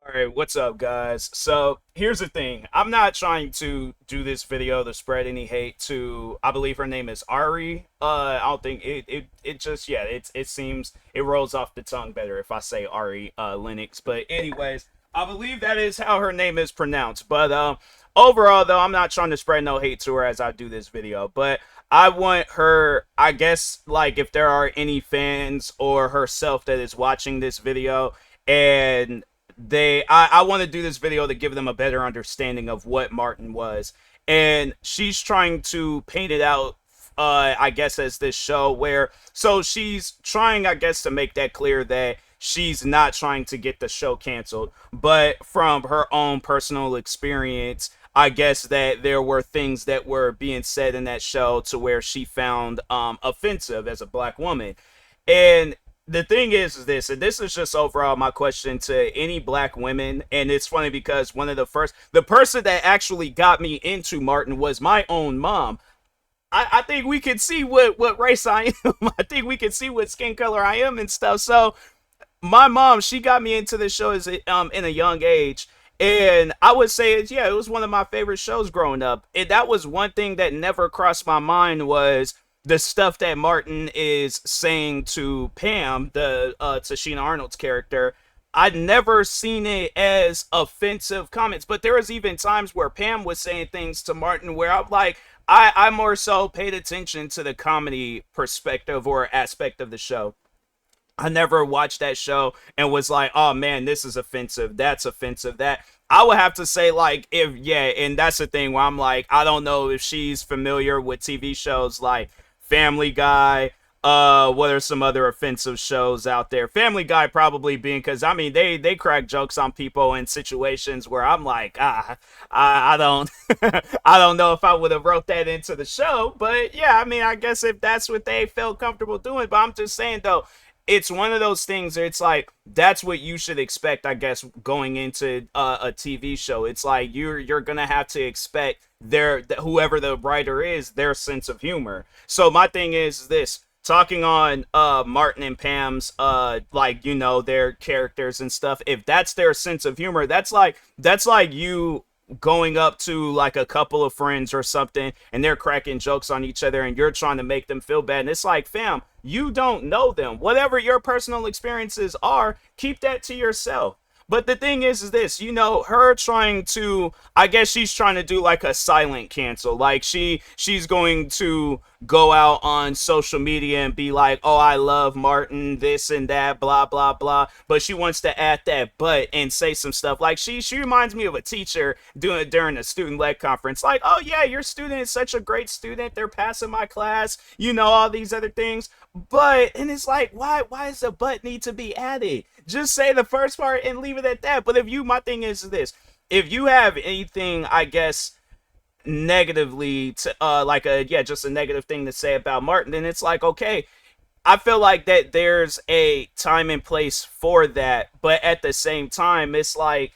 All right, what's up, guys? So here's the thing. I'm not trying to do this video to spread any hate to. I believe her name is Ari. I don't think it just it seems it rolls off the tongue better if I say Ari Lennox. But anyways, I believe that is how her name is pronounced. But overall, though, I'm not trying to spread no hate to her as I do this video. But I want her. I guess like if there are any fans or herself that is watching this video and I want to do this video to give them a better understanding of what Martin was, and she's trying to paint it out, I guess, as this show where, so she's trying, I guess, to make that clear that she's not trying to get the show canceled, but from her own personal experience, I guess that there were things that were being said in that show to where she found offensive as a black woman. And the thing is this, and this is just overall my question to any black women. And it's funny because the person that actually got me into Martin was my own mom. I think we can see what race I am. I think we can see what skin color I am and stuff. So my mom, she got me into the show as in a young age. And I would say, it was one of my favorite shows growing up. And that was one thing that never crossed my mind was the stuff that Martin is saying to Pam, the Tashina Arnold's character. I'd never seen it as offensive comments, but there was even times where Pam was saying things to Martin where I'm like, I more so paid attention to the comedy perspective or aspect of the show. I never watched that show and was like, oh man, this is offensive. That's offensive. That I would have to say, like, if, yeah, and that's the thing where I'm like, I don't know if she's familiar with TV shows like Family Guy. What are some other offensive shows out there? Family Guy probably being, because I mean they crack jokes on people in situations where I'm like, I don't I don't know if I would have wrote that into the show, but yeah, I mean I guess if that's what they felt comfortable doing. But I'm just saying though, it's one of those things that it's like that's what you should expect, I guess, going into a TV show. It's like you're gonna have to expect their whoever the writer is, their sense of humor. So my thing is this: talking on Martin and Pam's like, you know, their characters and stuff. If that's their sense of humor, that's like you going up to like a couple of friends or something and they're cracking jokes on each other and you're trying to make them feel bad, and it's like, fam, you don't know them. Whatever your personal experiences are, keep that to yourself. But the thing is this, you know, her trying to, I guess she's trying to do like a silent cancel. Like she's going to go out on social media and be like, oh, I love Martin, this and that, blah, blah, blah. But she wants to add that but and say some stuff. Like she reminds me of a teacher doing it during a student-led conference. Like, oh yeah, your student is such a great student. They're passing my class, you know, all these other things. But, and it's like, why does the but need to be added? Just say the first part and leave it at that. But if you, my thing is this: if you have anything, I guess, negatively to like a, yeah, just a negative thing to say about Martin, then it's like, okay, I feel like that there's a time and place for that, but at the same time it's like,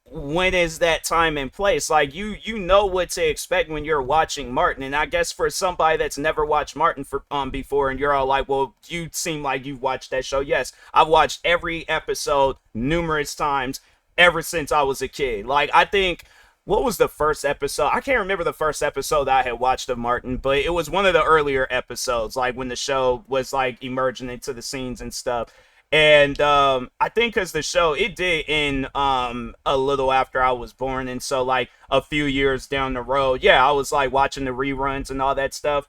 when is that time and place? Like, you know what to expect when you're watching Martin. And I guess for somebody that's never watched Martin for before, and you're all like, well, you seem like you've watched that show. Yes, I've watched every episode numerous times ever since I was a kid. Like, I think, what was the first episode? I can't remember the first episode that I had watched of Martin, but it was one of the earlier episodes, like when the show was like emerging into the scenes and stuff. And I think because the show, it did end a little after I was born, and so like a few years down the road, yeah, I was like watching the reruns and all that stuff.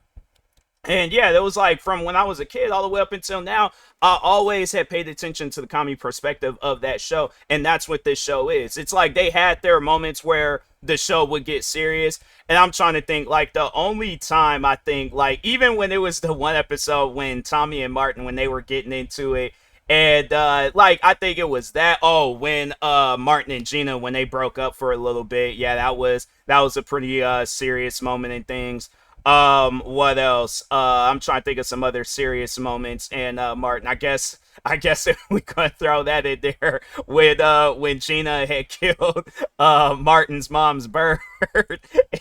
And yeah, it was like from when I was a kid all the way up until now, I always had paid attention to the comedy perspective of that show. And that's what this show is. It's like they had their moments where the show would get serious. And I'm trying to think, like, the only time I think, like, even when it was the one episode when Tommy and Martin, when they were getting into it, and like I think it was that, oh, when Martin and Gina, when they broke up for a little bit, yeah, that was a pretty serious moment and things. What else? I'm trying to think of some other serious moments. And Martin, I guess if we could throw that in there with when Gina had killed Martin's mom's bird.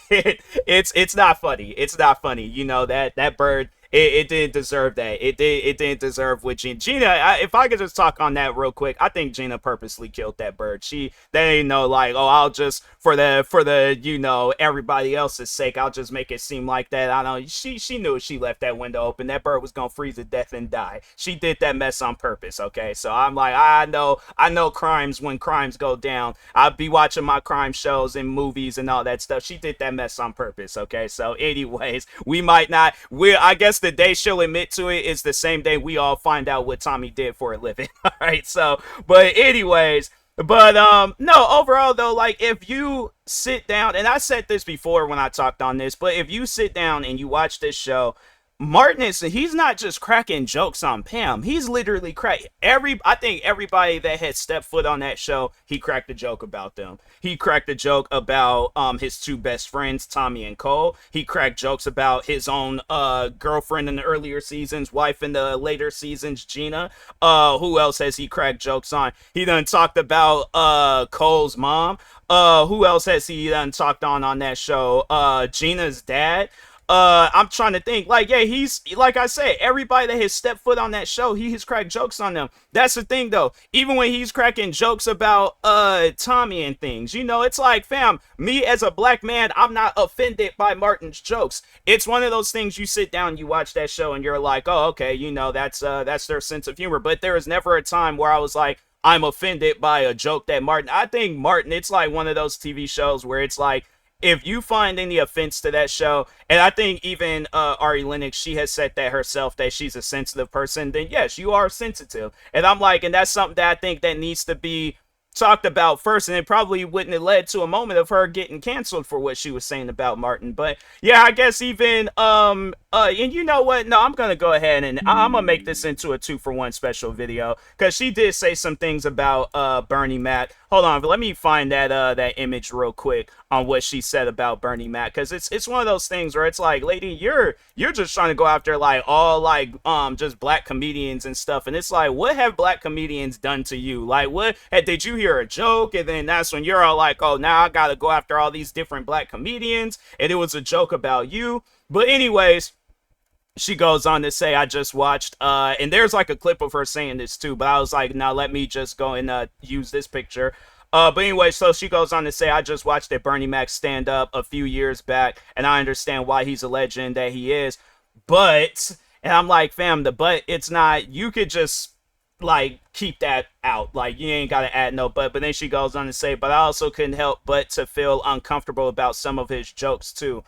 It's not funny. It's not funny. You know, that bird, it didn't deserve that. It didn't deserve what Gina. If I could just talk on that real quick, I think Gina purposely killed that bird. They ain't know like, oh, I'll just for the everybody else's sake, I'll just make it seem like that. I don't know. She knew if she left that window open, that bird was gonna freeze to death and die. She did that mess on purpose. Okay, so I'm like, I know crimes when crimes go down. I'll be watching my crime shows and movies and all that stuff. She did that mess on purpose. Okay, so anyways, we might not. I guess the day she'll admit to it is the same day we all find out what Tommy did for a living. All right, so but anyways. But no, overall though, like if you sit down, and I said this before when I talked on this, but if you sit down and you watch this show, he's not just cracking jokes on Pam. He's literally I think everybody that had stepped foot on that show, he cracked a joke about them. He cracked a joke about his two best friends, Tommy and Cole. He cracked jokes about his own girlfriend in the earlier seasons, wife in the later seasons, Gina. Who else has he cracked jokes on? He done talked about Cole's mom. Who else has he done talked on that show? Gina's dad. I'm trying to think. Like, yeah, he's like I said, everybody that has stepped foot on that show, he has cracked jokes on them. That's the thing, though. Even when he's cracking jokes about Tommy and things, it's like, fam, me as a black man, I'm not offended by Martin's jokes. It's one of those things you sit down, you watch that show, and you're like, oh, okay, that's their sense of humor. But there was never a time where I was like, I'm offended by a joke that Martin. I think Martin, it's like one of those TV shows where it's like, if you find any offense to that show, and I think even Ari Lennox, she has said that herself, that she's a sensitive person, then yes, you are sensitive. And I'm like, and that's something that I think that needs to be talked about first, and it probably wouldn't have led to a moment of her getting canceled for what she was saying about Martin. But yeah, I guess even and you know what, no, I'm gonna go ahead and I'm gonna make this into a 2-for-1 special video, because she did say some things about Bernie Mac. Hold on, but let me find that image real quick on what she said about Bernie Mac, because it's one of those things where it's like, lady, you're just trying to go after like all like just black comedians and stuff, and it's like, what have black comedians done to you? Like, what did you hear a joke, and then that's when you're all like, oh, now I gotta go after all these different black comedians, and it was a joke about you. But anyways, she goes on to say, I just watched, and there's like a clip of her saying this too, but I was like, now let me just go and use this picture. But anyway, so she goes on to say, I just watched a Bernie Mac stand up a few years back, and I understand why he's a legend that he is. But, and I'm like, fam, it's not, you could just like keep that out. Like, you ain't gotta add no but. But then she goes on to say, but I also couldn't help but to feel uncomfortable about some of his jokes too.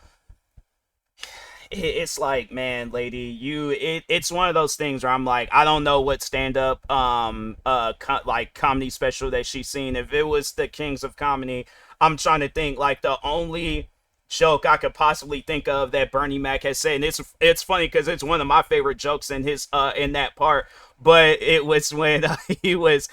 It's like, man, lady, it's one of those things where I'm like, I don't know what stand-up like comedy special that she's seen. If it was the Kings of Comedy, I'm trying to think, like, the only joke I could possibly think of that Bernie Mac has said, and it's funny because it's one of my favorite jokes in his in that part. But it was when it was,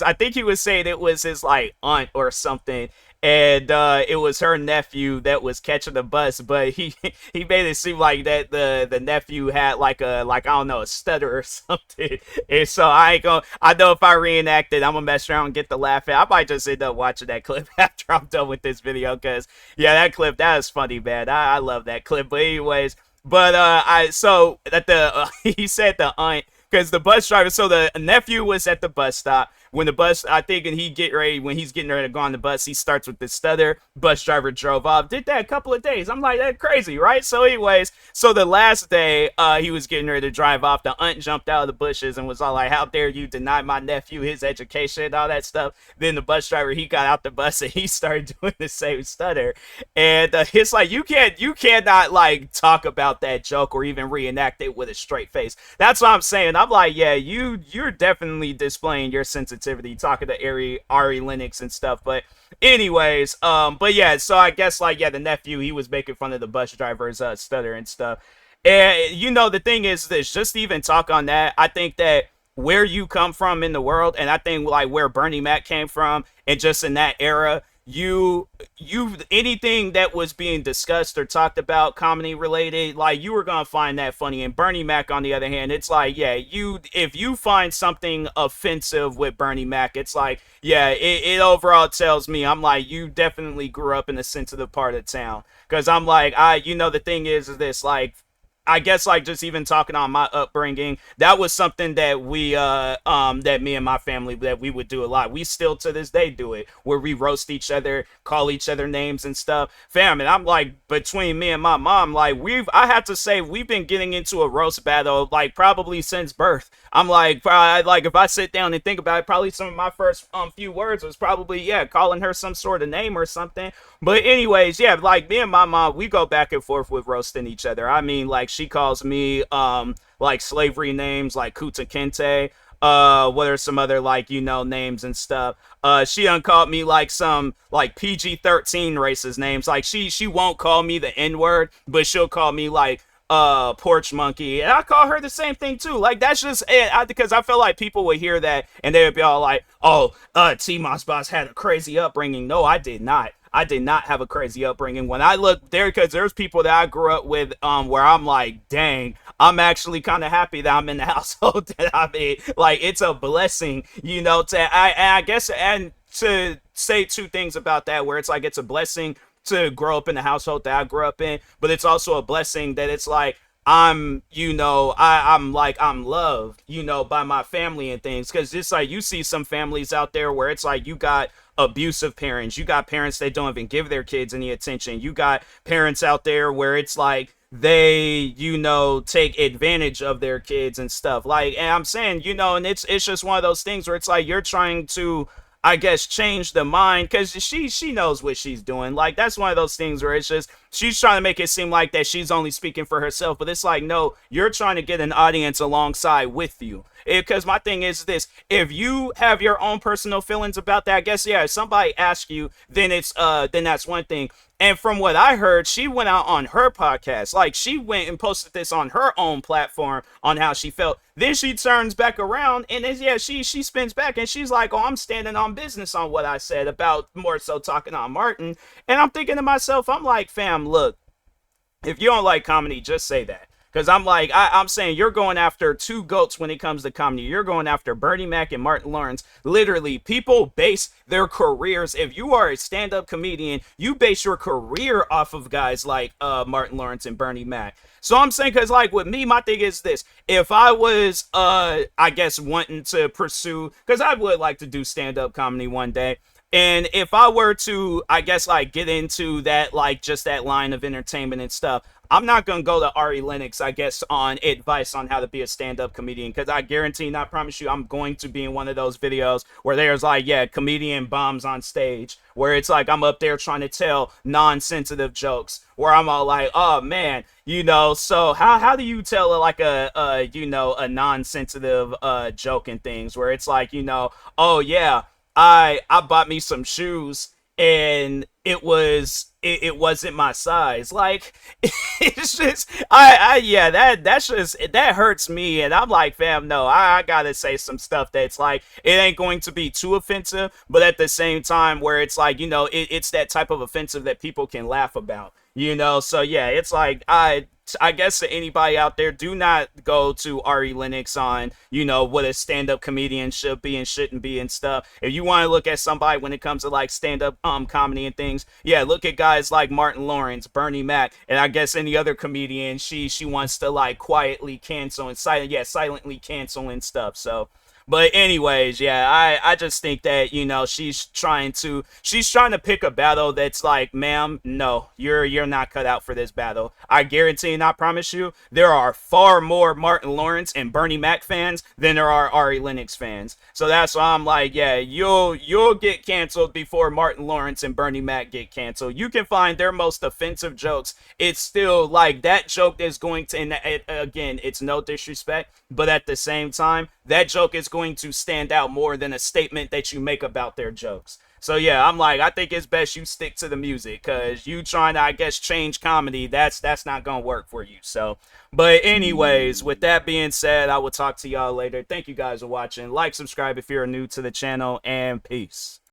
I think he was saying it was his like aunt or something, and it was her nephew that was catching the bus, but he made it seem like that the nephew had like I don't know, a stutter or something. And so I know if I reenact it, I'm gonna mess around and get the laugh out. I might just end up watching that clip after I'm done with this video, because yeah, that is funny, man. I love that clip. But anyways, but so that he said the aunt, because the bus driver, so the nephew was at the bus stop when the bus, I think, and when he's getting ready to go on the bus, he starts with the stutter. Bus driver drove off, did that a couple of days. I'm like, that's crazy, right? So anyways, so the last day he was getting ready to drive off, the aunt jumped out of the bushes and was all like, how dare you deny my nephew his education and all that stuff. Then the bus driver, he got out the bus and he started doing the same stutter. And it's like, you cannot like talk about that joke or even reenact it with a straight face. That's what I'm saying. I'm like, yeah, you're definitely displaying your sensitivity talking to Ari Lennox and stuff. But anyways, but yeah, so I guess like, yeah, the nephew, he was making fun of the bus driver's stutter and stuff. And the thing is this, just to even talk on that, I think that where you come from in the world, and I think like where Bernie Mac came from, and just in that era, you anything that was being discussed or talked about comedy related, like, you were gonna find that funny. And Bernie Mac, on the other hand, it's like, yeah, if you find something offensive with Bernie Mac, it's like, yeah, it overall tells me, I'm like, you definitely grew up in a sensitive part of town. Because I'm like, the thing is this, like, I guess like just even talking on my upbringing, that was something that we that me and my family that we would do a lot. We still to this day do it, where we roast each other, call each other names and stuff. Fam, and I'm like, between me and my mom, like I have to say we've been getting into a roast battle like probably since birth. I'm like, like if I sit down and think about it, probably some of my first few words was probably, yeah, calling her some sort of name or something. But anyways, yeah, like me and my mom, we go back and forth with roasting each other. I mean, like she calls me like slavery names like Kuta Kente. What are some other like, you know, names and stuff. She done called me like some like PG-13 racist names. Like she won't call me the N-word, but she'll call me like porch monkey, and I call her the same thing too. Like that's just it. Because I feel like people would hear that and they would be all like, oh, TMossBoss had a crazy upbringing. No, I did not. I did not have a crazy upbringing. When I look there, because there's people that I grew up with where I'm like, dang, I'm actually kind of happy that I'm in the household that I'm in. Like it's a blessing, you know, I guess, and to say two things about that, where it's like it's a blessing to grow up in the household that I grew up in, but it's also a blessing that it's like I'm, you know, I'm like I'm loved, you know, by my family and things. Because it's like you see some families out there where it's like you got abusive parents, you got parents that don't even give their kids any attention, you got parents out there where it's like they, you know, take advantage of their kids and stuff. Like, and I'm saying, you know, and it's just one of those things where it's like you're trying to, I guess, change the mind, because she knows what she's doing. Like that's one of those things where it's just she's trying to make it seem like that she's only speaking for herself, but it's like, no, you're trying to get an audience alongside with you. Because my thing is this: if you have your own personal feelings about that, I guess, yeah, if somebody asks you, then it's then that's one thing. And from what I heard, she went out on her podcast. Like she went and posted this on her own platform on how she felt. Then she turns back around and is, yeah, she spins back and she's like, oh, I'm standing on business on what I said about more so talking on Martin. And I'm thinking to myself, I'm like, fam, look, if you don't like comedy, just say that. Because I'm like, I'm saying you're going after two goats when it comes to comedy. You're going after Bernie Mac and Martin Lawrence. Literally, people base their careers. If you are a stand-up comedian, you base your career off of guys like Martin Lawrence and Bernie Mac. So I'm saying, because like with me, my thing is this: if I was, I guess, wanting to pursue, because I would like to do stand-up comedy one day. And if I were to, I guess, like get into that, like just that line of entertainment and stuff, I'm not going to go to Ari Lennox, I guess, on advice on how to be a stand-up comedian, because I guarantee, and I promise you, I'm going to be in one of those videos where there's like, yeah, comedian bombs on stage, where it's like I'm up there trying to tell non-sensitive jokes, where I'm all like, oh man, you know, so how do you tell like a you know, a non-sensitive joke and things, where it's like, you know, oh yeah, I bought me some shoes and it wasn't my size. Like it's just I yeah, that's just, that hurts me, and I'm like, fam, no, I gotta say some stuff that's like, it ain't going to be too offensive, but at the same time where it's like, you know, it's that type of offensive that people can laugh about, you know. So yeah, it's like I guess to anybody out there, do not go to Ari Lennox on, you know, what a stand-up comedian should be and shouldn't be and stuff. If you want to look at somebody when it comes to like stand-up comedy and things, yeah, look at guys like Martin Lawrence, Bernie Mac, and I guess any other comedian she wants to like quietly cancel and silently cancel and stuff. So but anyways, yeah, I just think that, you know, she's trying to pick a battle that's like, ma'am, no, you're not cut out for this battle. I guarantee and I promise you, there are far more Martin Lawrence and Bernie Mac fans than there are Ari Lennox fans. So that's why I'm like, yeah, you'll get canceled before Martin Lawrence and Bernie Mac get canceled. You can find their most offensive jokes. It's still like that joke is going to, and again, it's no disrespect, but at the same time, that joke is going to stand out more than a statement that you make about their jokes. So yeah, I'm like, I think it's best you stick to the music, because you trying to, I guess, change comedy, that's not gonna work for you. So but anyways, with that being said, I will talk to y'all later. Thank you guys for watching. Like, subscribe if you're new to the channel, and peace.